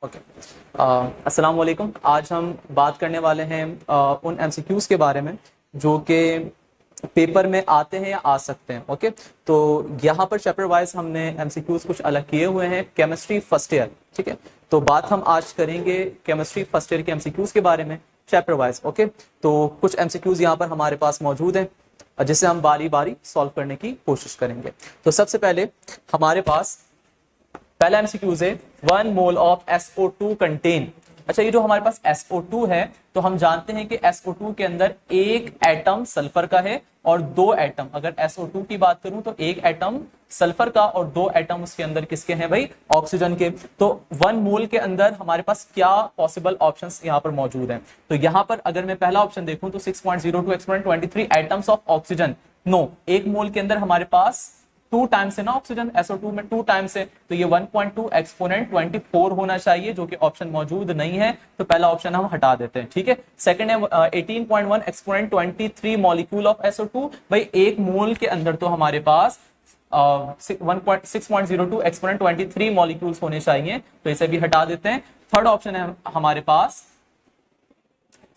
Okay. अस्सलाम वालेकुम। आज हम बात करने वाले हैं उन एमसीक्यूज के बारे में जो कि पेपर में आते हैं या आ सकते हैं। ओके, तो यहाँ पर चैप्टर वाइज हमने एमसीक्यूज कुछ अलग किए हुए हैं। केमिस्ट्री फर्स्ट ईयर, ठीक है, तो बात हम आज करेंगे केमिस्ट्री फर्स्ट ईयर के एमसीक्यूज के बारे में चैप्टर वाइज। ओके, तो कुछ एमसीक्यूज यहाँ पर हमारे पास मौजूद हैं जिसे हम बारी बारी सॉल्व करने की कोशिश करेंगे। तो सबसे पहले हमारे पास पहला एमसीक्यूज है 1 मोल ऑफ SO2 कंटेन। अच्छा, ये जो हमारे पास SO2 है तो हम जानते हैं कि SO2 के अंदर एक एटम सल्फर का है और दो एटम, अगर SO2 की बात करूं तो एक एटम सल्फर का और दो एटम उसके अंदर किसके हैं भाई, ऑक्सीजन के। तो 1 मोल के अंदर हमारे पास क्या पॉसिबल ऑप्शंस यहाँ पर मौजूद हैं। तो यहाँ पर अगर मैं पहला ऑप्शन देखूं तो 6.02 exponent 23 atoms of oxygen. No, एक मोल के अंदर हमारे पास 2 टाइम्स है ना ऑक्सीजन, SO2 में 2 टाइम्स है, तो ये 1.2 एक्सपोनेंट 24 होना चाहिए, जो कि ऑप्शन मौजूद नहीं है, तो पहला ऑप्शन हम हटा देते हैं। ठीक है, सेकंड है 18.1 एक्सपोनेंट 23 मॉलिक्यूल ऑफ SO2। भाई एक मोल के अंदर तो हमारे पास 6.02 एक्सपोनेंट 23 मॉलिक्यूल्स होने चाहिए, तो इसे भी हटा देते हैं। थर्ड ऑप्शन है हमारे पास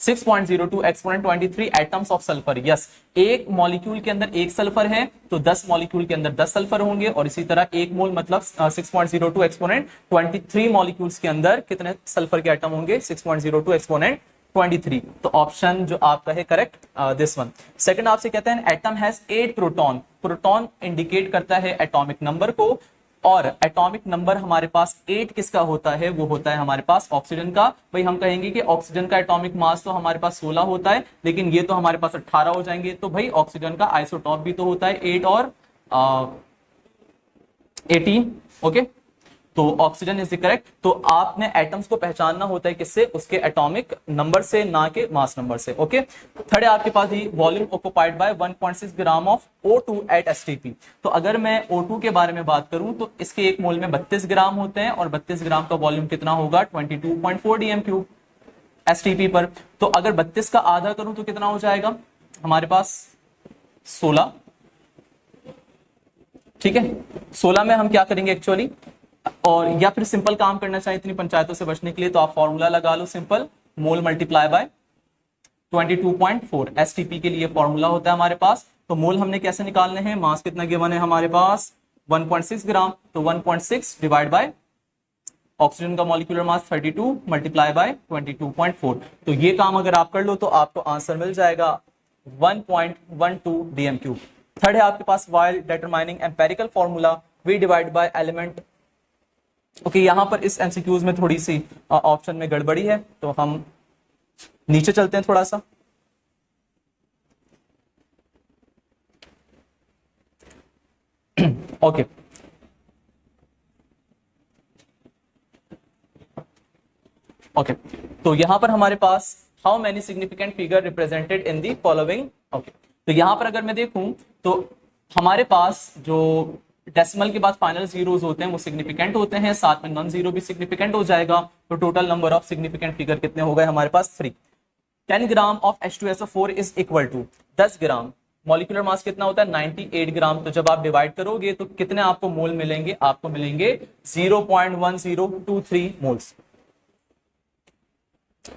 6.02 exponent 23 atoms of sulphur. Yes, एक मॉलिक्यूल के अंदर एक सल्फर है तो 10 मॉलिक्यूल के अंदर 10 सल्फर होंगे, और इसी तरह एक मोल मतलब 6.02 एक्सपोनेंट 23 मॉलिक्यूल्स के अंदर कितने सल्फर के एटम होंगे, 6.02 एक्सपोनेंट 23। तो ऑप्शन जो आपका है करेक्ट दिस वन। सेकंड आपसे कहते हैं atom has 8 proton. Proton indicate करता है एटॉमिक नंबर को, और एटॉमिक नंबर हमारे पास 8 किसका होता है, वो होता है हमारे पास ऑक्सीजन का। भाई हम कहेंगे कि ऑक्सीजन का एटॉमिक मास तो हमारे पास 16 होता है, लेकिन ये तो हमारे पास 18 हो जाएंगे, तो भाई ऑक्सीजन का आइसोटॉप भी तो होता है 8 और 18। ओके, तो ऑक्सीजन इज द करेक्ट। तो आपने एटम्स को पहचानना होता है किससे, उसके एटॉमिक नंबर से, ना के मास नंबर से। ओके, थर्ड है आपके पास ये volume occupied by 1.6 gram of O2 at STP। तो अगर मैं O2 के बारे में बात करूं तो इसके एक मोल में 32 ग्राम होते हैं, और 32 ग्राम का वॉल्यूम कितना होगा, 22.4 dm³ STP पर। तो अगर 32 का आधा करूं तो कितना हो जाएगा हमारे पास 16। ठीक है, 16 में हम क्या करेंगे एक्चुअली, और या फिर सिंपल काम करना चाहिए इतनी पंचायतों से बचने के लिए, तो आप फॉर्मूला लगा लो simple, mole multiply by 22.4 STP के लिए फॉर्मूला होता है हमारे पास। तो मोल हमने कैसे निकालने हैं, मास कितना गिवन है हमारे पास 1.6 ग्राम, तो 1.6 डिवाइड बाय ऑक्सीजन का मॉलिक्यूलर मास 32 मल्टीप्लाई बाय 22.4। तो ये काम अगर आप कर लो तो आपको आंसर मिल जाएगा 1.12 dm³। थर्ड है आपके पास while determining empirical formula V divide by element. Okay, यहां पर इस एमसीक्यूज में थोड़ी सी ऑप्शन में गड़बड़ी है, तो हम नीचे चलते हैं थोड़ा सा। ओके, ओके, तो यहां पर हमारे पास how many significant figure represented in the following. Okay, तो यहां पर अगर मैं देखूं तो हमारे पास जो डेसिमल के बाद फाइनल जीरोस होते हैं वो सिग्निफिकेंट होते हैं, साथ में नॉन जीरो भी सिग्निफिकेंट हो जाएगा। तो total number of significant figure कितने हो गए हमारे पास 3। 10 gram of H2SO4 is equal to 10 gram, molecular mass कितना होता है 98 ग्राम। तो जब आप डिवाइड करोगे तो कितने आपको मोल मिलेंगे, आपको मिलेंगे 0.1023 मोल्स।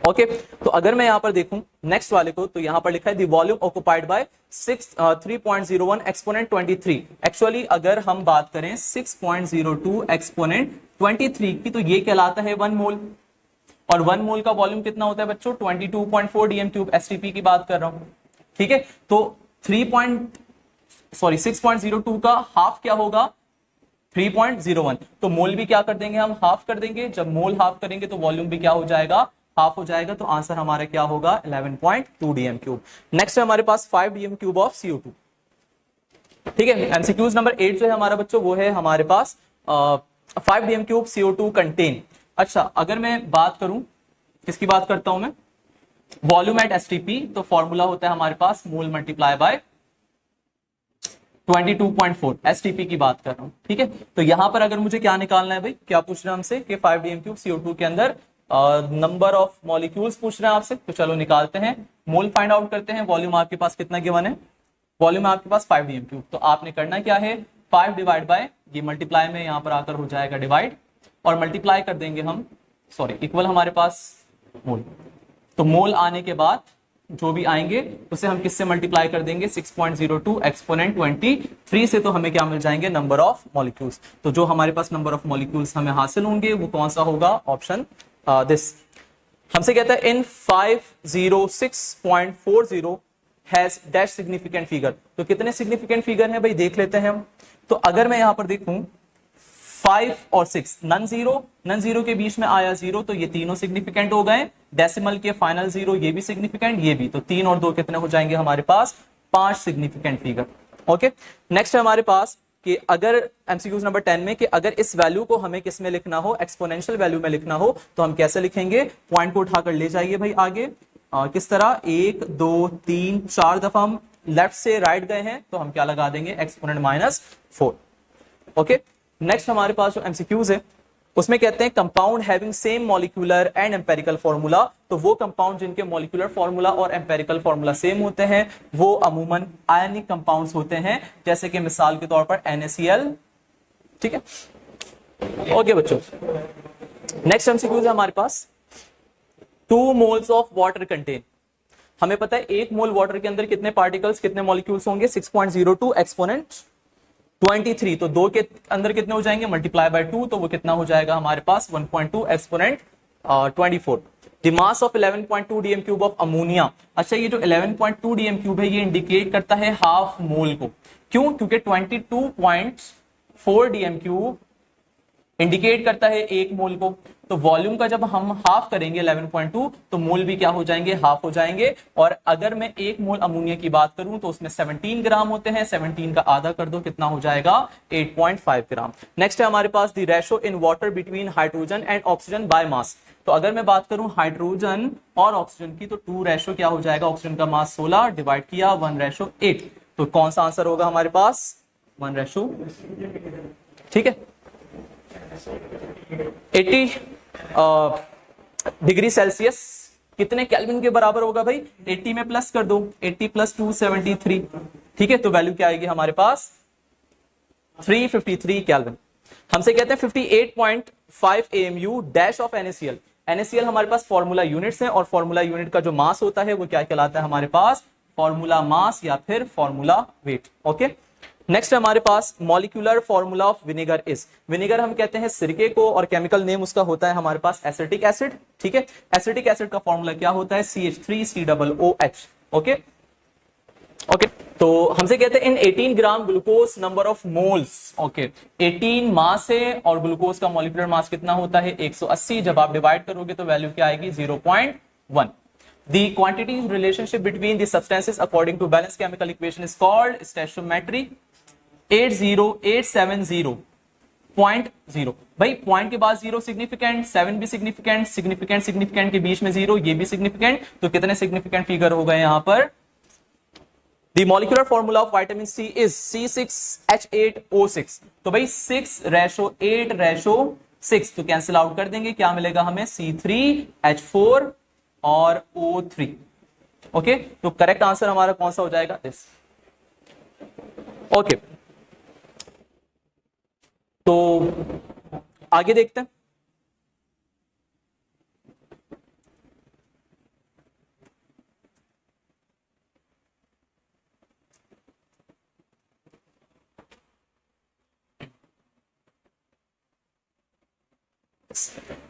ओके, तो अगर मैं यहां पर देखूं नेक्स्ट वाले को, तो यहां पर लिखा है the volume occupied bye 3.01 exponent 23। Actually अगर हम बात करें 6.02 एक्सपोनेंट 23 की, तो ये कहलाता है 1 मोल, और 1 मोल का वॉल्यूम कितना होता है बच्चों 22.4 dm³ STP की बात कर रहा हूं। ठीक है, तो 6.02 का हाफ क्या होगा 3.01, तो मोल भी क्या कर देंगे हम, हाफ कर देंगे। जब मोल हाफ करेंगे तो वॉल्यूम भी क्या हो जाएगा, हाफ हो जाएगा। तो आंसर हमारा क्या होगा 11.2 dm³। नेक्स्ट है हमारे पास 5 dm³ ऑफ CO2। ठीक है, एमसीक्यूज नंबर 8 जो है हमारा बच्चों वो है हमारे पास 5 dm³ CO2 कंटेन। अच्छा, अगर मैं बात करूं, किसकी बात करता हूं मैं, वॉल्यूम एट STP, तो फॉर्मूला होता है हमारे पास मोल मल्टीप्लाई बाय 22.4 STP की बात कर रहा हूं। ठीक है, तो यहां पर अगर मुझे क्या निकालना है भाई, क्या पूछ रहे हैं हमसे कि 5 dm³ CO2 के अंदर नंबर ऑफ मॉलिक्यूल्स पूछ रहे हैं आपसे, तो चलो निकालते हैं, मोल फाइंड आउट करते हैं। वॉल्यूम आपके पास कितना गिवन है, वॉल्यूम आपके पास 5 dm³, तो आपने करना क्या है 5 डिवाइड बाय, ये मल्टीप्लाई में यहां पर आकर हो जाएगा डिवाइड, और मल्टीप्लाई कर देंगे हम सॉरी इक्वल हमारे पास मोल। तो मोल आने के बाद जो भी आएंगे उसे हम किससे मल्टीप्लाई कर देंगे 6.02 एक्सपोनेंट 23 से, तो हमें क्या मिल जाएंगे नंबर ऑफ मॉलिक्यूल्स। तो जो हमारे पास नंबर ऑफ मॉलिक्यूल्स हमें हासिल होंगे वो कौन सा होगा, ऑप्शन दिस। हमसे कहता है इन 506.40 हैज डैश सिग्निफिकेंट फिगर। तो कितने सिग्निफिकेंट फिगर हैं भाई देख लेते हैं हम। तो अगर मैं यहां पर देखूं 5 और 6 नन जीरो के बीच में आया 0, तो ये तीनों सिग्निफिकेंट हो गए। डेसिमल के फाइनल 0 ये भी सिग्निफिकेंट, ये भी। तो 3 और 2 कितने हो जाएंगे हमारे पास, 5 सिग्निफिकेंट फिगर। ओके, नेक्स्ट है हमारे पास कि अगर एमसीक्यूज नंबर 10 में कि अगर इस वैल्यू को हमें किस में लिखना हो, एक्सपोनेंशियल वैल्यू में लिखना हो, तो हम कैसे लिखेंगे। पॉइंट को उठाकर ले जाइए भाई आगे। किस तरह 1 2 3 4 दफा हम लेफ्ट से राइट गए हैं, तो हम क्या लगा देंगे एक्सपोनेंट -4। ओके, नेक्स्ट हमारे पास जो एमसीक्यूज है उसमें कहते हैं compound having same molecular and empirical formula. तो वो कंपाउंड जिनके मॉलिक्यूलर फार्मूला और एम्पेरिकल फार्मूला सेम होते हैं वो अमूमन आयनिक कंपाउंड्स होते हैं, जैसे कि मिसाल के तौर पर NaCl। ठीक है, ओके बच्चों। नेक्स्ट एमसीक्यूज है हमारे पास 2 मोल्स ऑफ वाटर कंटेन। हमें पता है 1 मोल वाटर के अंदर कितने पार्टिकल्स, कितने मॉलिक्यूल्स होंगे, 6.02 एक्सपोनेंट 23। तो 2 के अंदर कितने हो जाएंगे, मल्टीप्लाई बाय 2, तो वो कितना हो जाएगा हमारे पास 1.2 exponent 24। The mass of 11.2 DM cube of ammonia. अच्छा, ये जो 11.2 डीएम क्यूब है ये इंडिकेट करता है हाफ मोल को। क्यों, क्योंकि 22.4 डीएम क्यूब इंडिकेट करता है 1 मोल को। तो वॉल्यूम का जब हम हाफ करेंगे 11.2, तो मोल भी क्या हो जाएंगे, हाफ हो जाएंगे। और अगर मैं 1 मोल अमोनिया की बात करूं तो उसमें 17 ग्राम होते हैं, 17 का आधा कर दो कितना हो जाएगा 8.5 ग्राम। नेक्स्ट है हमारे पास the ratio in water between hydrogen and oxygen by mass. तो अगर मैं बात करूं हाइड्रोजन और ऑक्सीजन की, तो 2 रेशो क्या हो जाएगा, ऑक्सीजन का मास 16 डिवाइड किया 1:8। तो कौन सा आंसर होगा हमारे पास 1:, ठीक है। 80 डिग्री सेल्सियस कितने केल्विन के बराबर होगा भाई, 80 में प्लस कर दो, 80 + 2 73। ठीक है, तो वैल्यू क्या आएगी हमारे पास 353 केल्विन। हमसे कहते हैं 58.5 AMU dash of NaCl। NaCl हमारे पास फॉर्मूला यूनिट्स हैं, और फॉर्मूला यूनिट का जो मास होता है वो क्या कहलाता है हमारे पास, फॉर्मूला मास या फिर फॉर्मूला वेट। ओके, नेक्स्ट है हमारे पास molecular formula of vinegar is. Vinegar हम कहते हैं सिरके को, और केमिकल नेम उसका होता है हमारे पास एसिटिक एसिड। ठीक है, एसिटिक एसिड का फॉर्मूला क्या होता है, CH3COOH। ओके ओके, तो हमसे कहते हैं इन 18 gram glucose number of moles. Okay, 18 मास है और ग्लूकोज का मॉलिक्यूलर मास कितना होता है 180। जब आप डिवाइड करोगे तो वैल्यू क्या आएगी 0.1। The quantity relationship between the substances according to balanced chemical equation is called stoichiometry। 80870.0 भाई, पॉइंट के बाद 0 सिग्निफिकेंट, 7 भी सिग्निफिकेंट, सिग्निफिकेंट के बीच में 0 ये भी सिग्निफिकेंट। तो कितने सिग्निफिकेंट फिगर हो गए यहां पर। The molecular formula of vitamin C is C6H8O6। तो भाई 6:8:6, तो कैंसिल आउट कर देंगे, क्या मिलेगा हमें C3H4 और O3। ओके, तो करेक्ट आंसर हमारा कौन सा हो जाएगा दिस। ओके, तो आगे देखते हैं।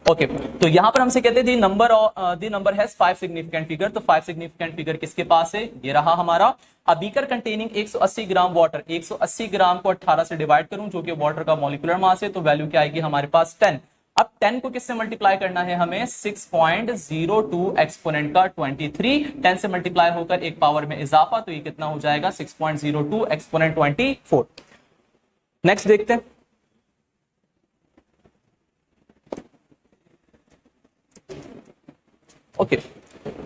ओके, तो यहां पर हमसे कहते हैं the number has 5 significant figure. तो 5 सिग्निफिकेंट फिगर किसके पास है, ये रहा हमारा। A beaker containing 180 gram water. 180 ग्राम को 18 से डिवाइड करूं जो कि वाटर का मॉलिक्यूलर मास है, तो वैल्यू क्या आएगी हमारे पास 10। अब 10 को किससे मल्टीप्लाई करना है हमें, 6.02 एक्सपोनेंट का 23। 10 से मल्टीप्लाई होकर एक पावर में इजाफा, तो ये कितना हो जाएगा 6.02 एक्सपोनेंट 24। नेक्स्ट देखते हैं। ओके,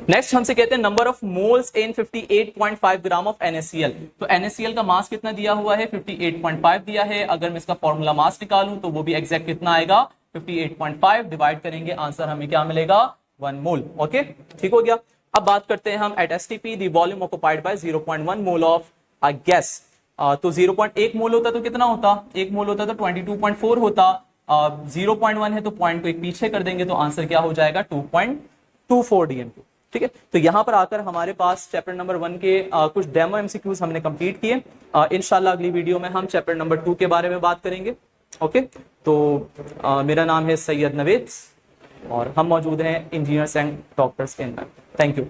नेक्स्ट हमसे कहते हैं number of moles in 58.5 gram of NaCl। तो NaCl का मास कितना दिया हुआ है 58.5 दिया है। अगर मैं इसका फॉर्मूला मास निकालूं तो वो भी एग्जैक्ट कितना आएगा 58.5, डिवाइड करेंगे आंसर हमें क्या मिलेगा 1 मोल। ओके, ठीक हो गया। अब बात करते हैं हम at STP the volume occupied by 0.1 mole of gas. तो 0.1 मोल होता तो कितना होता, 1 मोल होता तो 22.4 होता। 0.1 है तो पॉइंट को एक पीछे कर देंगे तो आंसर क्या हो जाएगा 2.24 dm2। ठीक है, तो यहां पर आकर हमारे पास चैप्टर नंबर 1 के कुछ डेमो एमसीक्यूज हमने कंप्लीट किए। इंशाल्लाह अगली वीडियो में हम चैप्टर नंबर 2 के बारे में बात करेंगे। ओके, तो मेरा नाम है सैयद नवेद और हम मौजूद हैं इंजीनियर्स एंड डॉक्टर्स के अंदर। Thank you.